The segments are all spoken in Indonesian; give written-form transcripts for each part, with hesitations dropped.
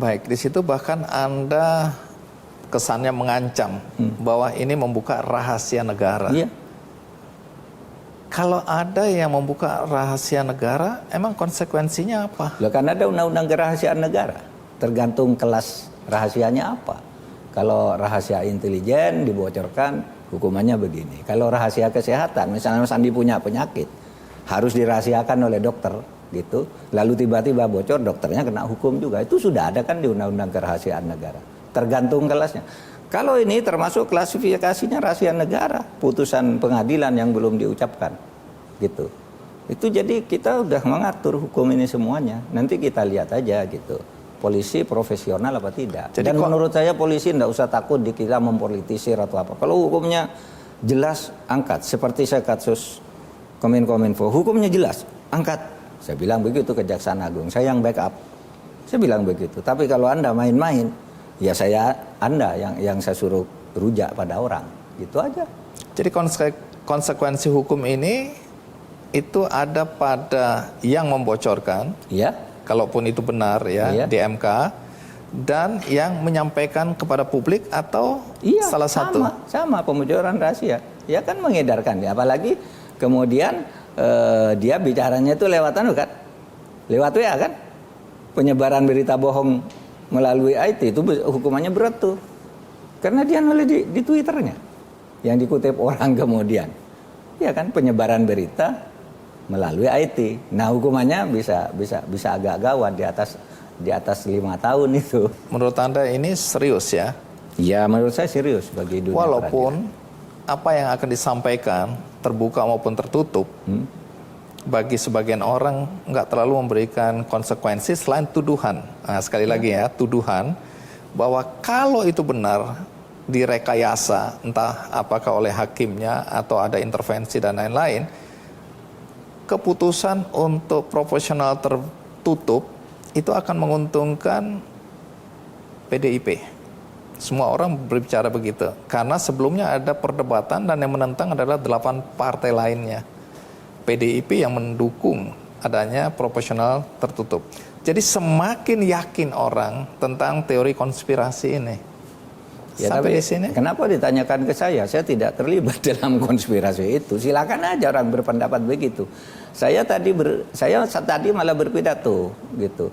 Baik, di situ bahkan Anda kesannya mengancam bahwa ini membuka rahasia negara. Iya. Kalau ada yang membuka rahasia negara, emang konsekuensinya apa? Loh, kan ada undang-undang kerahasiaan negara. Tergantung kelas rahasianya apa. Kalau rahasia intelijen dibocorkan, hukumannya begini. Kalau rahasia kesehatan, misalnya Mas Andi punya penyakit, harus dirahasiakan oleh dokter, gitu. Lalu tiba-tiba bocor, dokternya kena hukum juga. Itu sudah ada kan di undang-undang kerahasiaan negara. Tergantung kelasnya. Kalau ini termasuk klasifikasinya rahasia negara, putusan pengadilan yang belum diucapkan, gitu. Itu jadi kita udah mengatur hukum ini semuanya. Nanti kita lihat aja gitu. Polisi profesional apa tidak. Jadi dan menurut saya polisi tidak usah takut dikira mempolitisir atau apa. Kalau hukumnya jelas, angkat. Seperti saya kasus Kominfo, hukumnya jelas, angkat. Saya bilang begitu Kejaksaan Agung. Saya yang backup. Saya bilang begitu. Tapi kalau Anda main-main, ya Anda yang saya suruh rujak pada orang. Gitu aja. Jadi konsekuensi hukum ini itu ada pada yang membocorkan, ya, kalaupun itu benar ya, di MK, dan yang menyampaikan kepada publik atau salah satu. Sama pembocoran rahasia. Ya kan mengedarkan ya, apalagi kemudian dia bicaranya itu lewat kan? Lewat WA kan? Penyebaran berita bohong melalui IT itu hukumannya berat tuh. Karena dia nulis di Twitternya yang dikutip orang kemudian. Ya kan, penyebaran berita melalui IT. Nah, hukumannya bisa agak gawat di atas 5 tahun itu. Menurut Anda ini serius ya? Ya, menurut saya serius bagi dunia. Walaupun apa yang akan disampaikan terbuka maupun tertutup, bagi sebagian orang nggak terlalu memberikan konsekuensi selain tuduhan. Nah, sekali lagi ya, tuduhan bahwa kalau itu benar direkayasa, entah apakah oleh hakimnya atau ada intervensi dan lain-lain, keputusan untuk proporsional tertutup itu akan menguntungkan PDIP. Semua orang berbicara begitu. Karena sebelumnya ada perdebatan dan yang menentang adalah 8 partai lainnya. PDIP yang mendukung adanya proporsional tertutup. Jadi semakin yakin orang tentang teori konspirasi ini. Ya, sampai tapi di sini. Kenapa ditanyakan ke saya? Saya tidak terlibat dalam konspirasi itu. Silakan aja orang berpendapat begitu. Saya tadi malah berpidato gitu.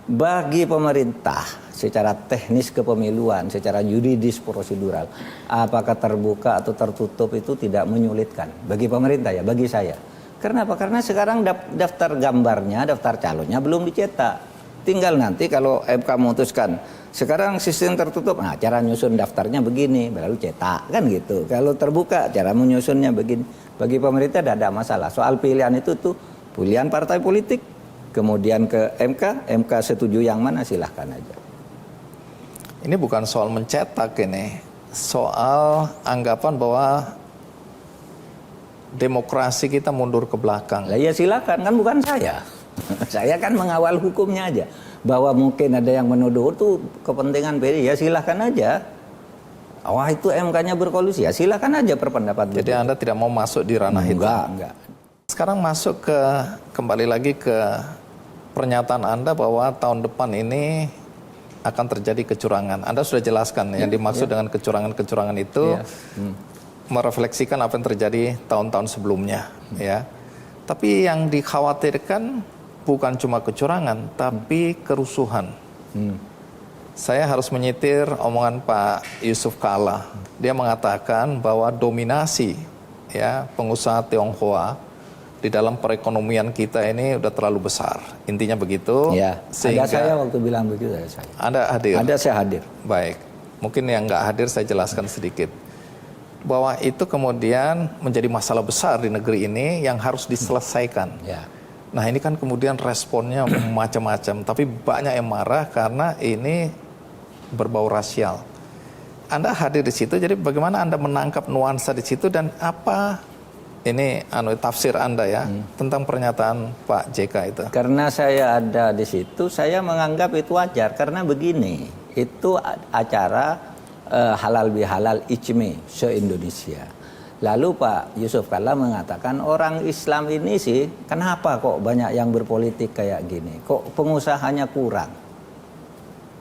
Bagi pemerintah secara teknis kepemiluan, secara yuridis prosedural, apakah terbuka atau tertutup itu tidak menyulitkan bagi pemerintah ya, bagi saya. Kenapa? Karena sekarang daftar gambarnya, daftar calonnya belum dicetak. Tinggal nanti kalau MK memutuskan sekarang sistem tertutup, nah cara nyusun daftarnya begini, baru cetak kan gitu. Kalau terbuka, cara menyusunnya begini. Bagi pemerintah tidak ada masalah. Soal pilihan itu tuh pilihan partai politik, kemudian ke MK setuju yang mana silahkan aja. Ini bukan soal mencetak ini, soal anggapan bahwa demokrasi kita mundur ke belakang. Lah ya silakan, kan bukan saya. Saya kan mengawal hukumnya aja. Bahwa mungkin ada yang menuduh itu kepentingan PDI, ya silahkan aja. Wah itu MK-nya berkolusi, ya silahkan aja berpendapat. Jadi Anda tidak mau masuk di ranah itu? Enggak. Sekarang masuk kembali lagi ke pernyataan Anda bahwa tahun depan ini akan terjadi kecurangan. Anda sudah jelaskan yang dimaksud dengan kecurangan-kecurangan itu merefleksikan apa yang terjadi tahun-tahun sebelumnya, ya. Tapi yang dikhawatirkan bukan cuma kecurangan, tapi kerusuhan. Saya harus menyitir omongan Pak Yusuf Kalla. Dia mengatakan bahwa dominasi ya pengusaha Tionghoa di dalam perekonomian kita ini udah terlalu besar. Intinya begitu. Ya, sehingga ada saya waktu bilang begitu ada saya. Anda hadir? Ada, saya hadir. Baik. Mungkin yang nggak hadir saya jelaskan sedikit. Bahwa itu kemudian menjadi masalah besar di negeri ini yang harus diselesaikan. Ya. Nah ini kan kemudian responnya macam-macam, tapi banyak yang marah karena ini berbau rasial. Anda hadir di situ, jadi bagaimana Anda menangkap nuansa di situ dan apa ini tafsir Anda ya tentang pernyataan Pak JK itu? Karena saya ada di situ, saya menganggap itu wajar karena begini, itu acara halal bihalal ijmi se-Indonesia. Lalu Pak Yusuf Kalla mengatakan orang Islam ini sih kenapa kok banyak yang berpolitik kayak gini? Kok pengusahanya kurang?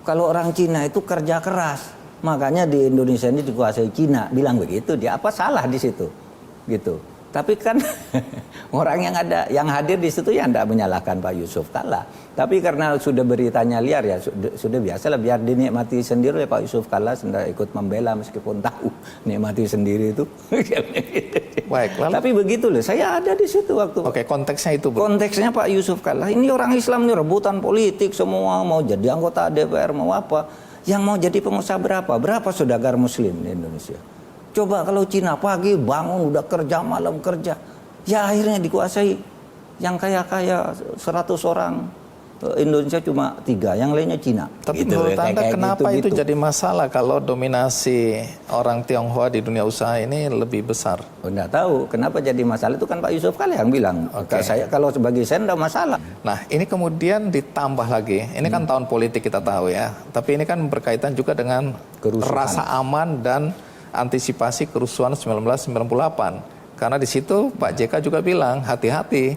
kalau orang Cina itu kerja keras, makanya di Indonesia ini dikuasai Cina, bilang begitu. Dia apa salah di situ, gitu. Tapi kan orang yang hadir di situ ya tidak menyalahkan Pak Yusuf Kalla. Tapi karena sudah beritanya liar ya sudah biasa lah, biar dinikmati sendiri ya Pak Yusuf Kalla, sudah ikut membela meskipun tahu nikmati sendiri itu. Baik, lalu. Tapi begitu loh, saya ada di situ waktu. Oke, konteksnya itu, Bro. Konteksnya Pak Yusuf Kalla, ini orang Islam ini rebutan politik semua, mau jadi anggota DPR mau apa. Yang mau jadi pengusaha berapa? Berapa saudagar muslim di Indonesia? Coba kalau Cina pagi bangun udah kerja, malam kerja. Ya akhirnya dikuasai yang kaya-kaya 100 orang. Indonesia cuma 3, yang lainnya Cina. Tapi gitu, menurut Anda kenapa itu gitu. jadi masalah kalau dominasi orang Tionghoa di dunia usaha ini lebih besar? Oh, enggak tahu kenapa jadi masalah, itu kan Pak Yusuf Kalla yang bilang. Oke. Kalau bagi saya enggak masalah. Nah, ini kemudian ditambah lagi. Ini kan tahun politik kita tahu ya. Tapi ini kan berkaitan juga dengan Kerusuhan. rasa aman dan antisipasi kerusuhan 1998. Karena di situ Pak JK juga bilang, hati-hati,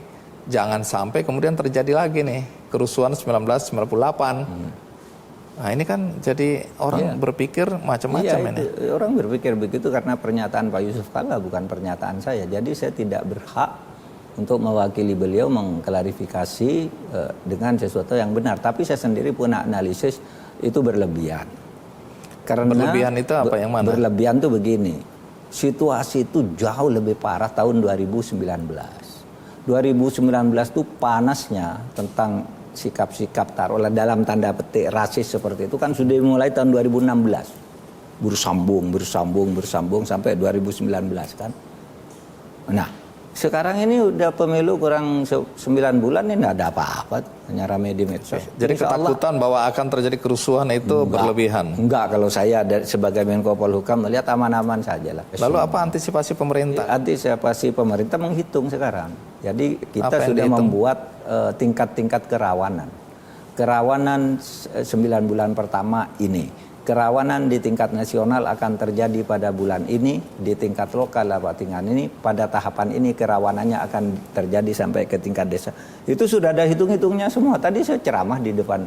jangan sampai kemudian terjadi lagi nih kerusuhan 1998. Nah ini kan jadi orang berpikir macam-macam ini. Orang berpikir begitu karena pernyataan Pak Yusuf Kalla, bukan pernyataan saya. Jadi saya tidak berhak untuk mewakili beliau mengklarifikasi dengan sesuatu yang benar. Tapi saya sendiri punya analisis itu berlebihan. Karena berlebihan itu apa yang mana? Berlebihan itu begini. Situasi itu jauh lebih parah tahun 2019. 2019 itu panasnya tentang sikap-sikap taruhlah dalam tanda petik rasis seperti itu kan sudah mulai tahun 2016. Bersambung sampai 2019 kan. Nah, sekarang ini udah pemilu kurang 9 bulan ini tidak ada apa-apa, hanya rame di medsos. Jadi ketakutan bahwa akan terjadi kerusuhan itu berlebihan. Enggak, kalau saya sebagai Menko Polhukam melihat aman-aman saja lah. Lalu apa antisipasi pemerintah? Antisipasi pemerintah menghitung sekarang. Jadi kita sudah membuat tingkat-tingkat kerawanan. Kerawanan 9 bulan pertama ini. Kerawanan di tingkat nasional akan terjadi pada bulan ini, di tingkat lokal Pak tingkat ini, pada tahapan ini kerawanannya akan terjadi sampai ke tingkat desa. Itu sudah ada hitung-hitungnya semua. Tadi saya ceramah di depan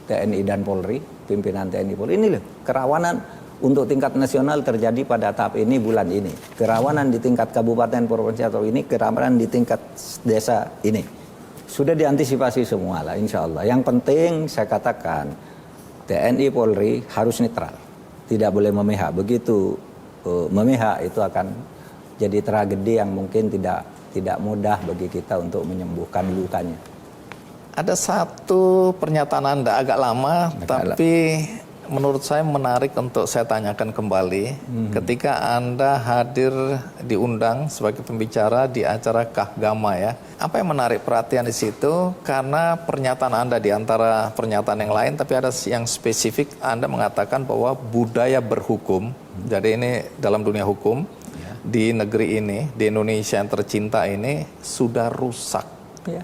TNI dan Polri, pimpinan TNI Polri. Ini loh, kerawanan untuk tingkat nasional terjadi pada tahap ini bulan ini. Kerawanan di tingkat kabupaten provinsi atau ini, kerawanan di tingkat desa ini. Sudah diantisipasi semua lah insya Allah. Yang penting saya katakan, TNI Polri harus netral, tidak boleh memihak. Begitu memihak itu akan jadi tragedi yang mungkin tidak mudah bagi kita untuk menyembuhkan lukanya. Ada satu pernyataan Anda agak lama, tapi menurut saya menarik untuk saya tanyakan kembali. Ketika Anda hadir diundang sebagai pembicara di acara Kahgama ya, apa yang menarik perhatian di situ? Karena pernyataan Anda di antara pernyataan yang lain, tapi ada yang spesifik Anda mengatakan bahwa budaya berhukum, jadi ini dalam dunia hukum, di negeri ini, di Indonesia yang tercinta ini, sudah rusak. Ya.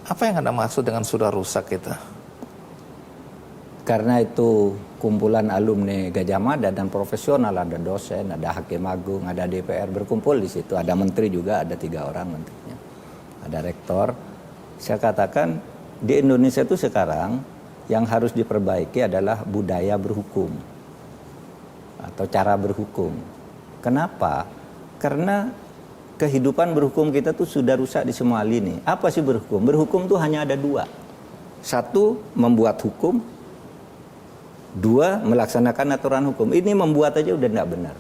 Apa yang Anda maksud dengan sudah rusak itu? Karena itu kumpulan alumni Gajah Mada dan profesional, ada dosen, ada hakim agung, ada DPR berkumpul di situ, ada menteri juga, ada 3 orang menterinya, ada rektor. Saya katakan di Indonesia itu sekarang yang harus diperbaiki adalah budaya berhukum atau cara berhukum. Kenapa? Karena kehidupan berhukum kita tuh sudah rusak di semua lini. Apa sih berhukum? Berhukum tuh hanya ada 2. 1, membuat hukum. 2, melaksanakan aturan hukum. Ini membuat aja udah tidak benar.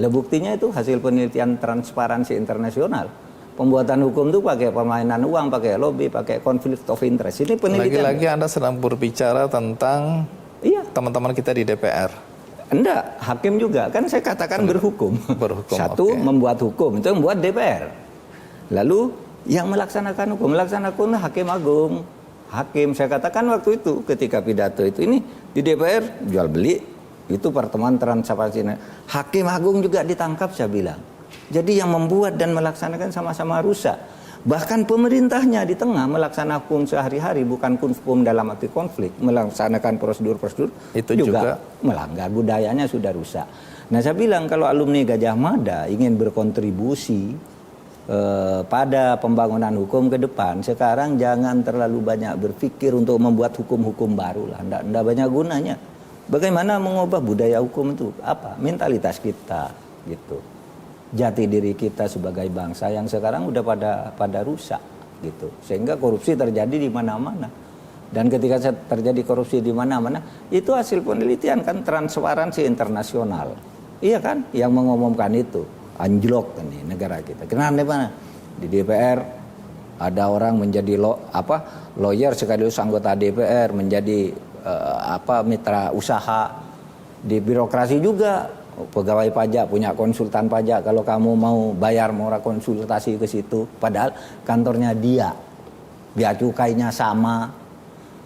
Buktinya itu hasil penelitian Transparansi Internasional. Pembuatan hukum itu pakai permainan uang, pakai lobby, pakai conflict of interest. Ini penelitian. Lagi-lagi Anda sedang berbicara tentang teman-teman kita di DPR. Enggak, hakim juga. Kan saya katakan berhukum. Berhukum. 1, membuat hukum. Itu yang membuat DPR. Lalu yang melaksanakan hukum hakim agung. Hakim, saya katakan waktu itu ketika pidato itu, ini di DPR jual beli, itu pertemuan Transparansi. Hakim agung juga ditangkap saya bilang. Jadi yang membuat dan melaksanakan sama-sama rusak. Bahkan pemerintahnya di tengah melaksanakan hukum sehari-hari, bukan hukum dalam arti konflik, melaksanakan prosedur-prosedur, itu juga melanggar, budayanya sudah rusak. Nah saya bilang kalau alumni Gajah Mada ingin berkontribusi pada pembangunan hukum ke depan, sekarang jangan terlalu banyak berpikir untuk membuat hukum-hukum baru lah. Nggak banyak gunanya. Bagaimana mengubah budaya hukum itu? Apa? Mentalitas kita, gitu. Jati diri kita sebagai bangsa yang sekarang udah pada rusak, gitu. Sehingga korupsi terjadi di mana-mana. Dan ketika terjadi korupsi di mana-mana, itu hasil penelitian kan, Transparansi Internasional. Iya kan? Yang mengumumkan itu. Anjlok kan nih negara kita. Kenapa? Di DPR ada orang menjadi lawyer sekaligus anggota DPR, menjadi mitra usaha. Di birokrasi juga pegawai pajak punya konsultan pajak, kalau kamu mau bayar mau konsultasi ke situ, padahal kantornya dia, biaya cukainya sama.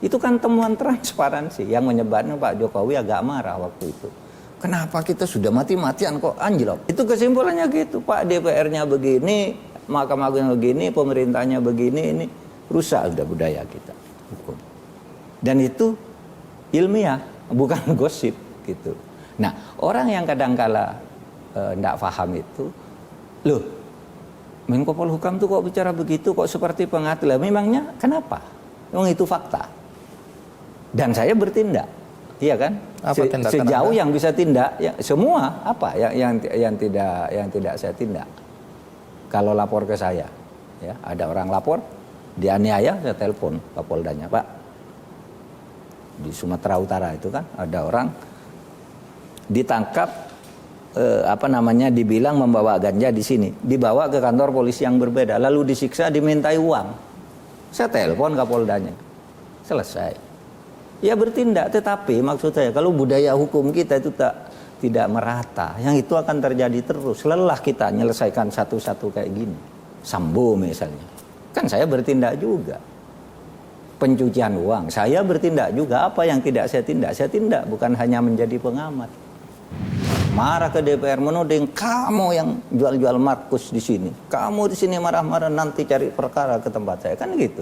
Itu kan temuan transparansi yang menyebabkan Pak Jokowi agak marah waktu itu. Kenapa kita sudah mati-matian kok anjlok? Itu kesimpulannya gitu, Pak. DPR-nya begini, Mahkamah Agung begini, pemerintahnya begini, ini rusak sudah budaya kita hukum. Dan itu ilmiah, bukan gosip gitu. Nah, orang yang kadangkala tidak paham itu, loh, Menko Polhukam tuh kok bicara begitu, kok seperti pengatur. Memangnya kenapa? Memang itu fakta. Dan saya bertindak, iya kan? Sejauh yang bisa tindak, ya, semua apa yang tidak saya tindak. Kalau lapor ke saya, ya, ada orang lapor, dianiaya, saya telepon Kapoldanya, Pak. Di Sumatera Utara itu kan ada orang ditangkap, dibilang membawa ganja di sini, dibawa ke kantor polisi yang berbeda, lalu disiksa, dimintai uang. Saya telepon Kapoldanya, selesai. Ya bertindak, tetapi maksud saya kalau budaya hukum kita itu tidak merata, yang itu akan terjadi terus. Lelah kita menyelesaikan satu-satu kayak gini. Sambo misalnya, kan saya bertindak juga. Pencucian uang, saya bertindak juga. Apa yang tidak saya tindak, bukan hanya menjadi pengamat. Marah ke DPR, menuding kamu yang jual-jual Markus di sini. Kamu di sini marah-marah, nanti cari perkara ke tempat saya, kan gitu.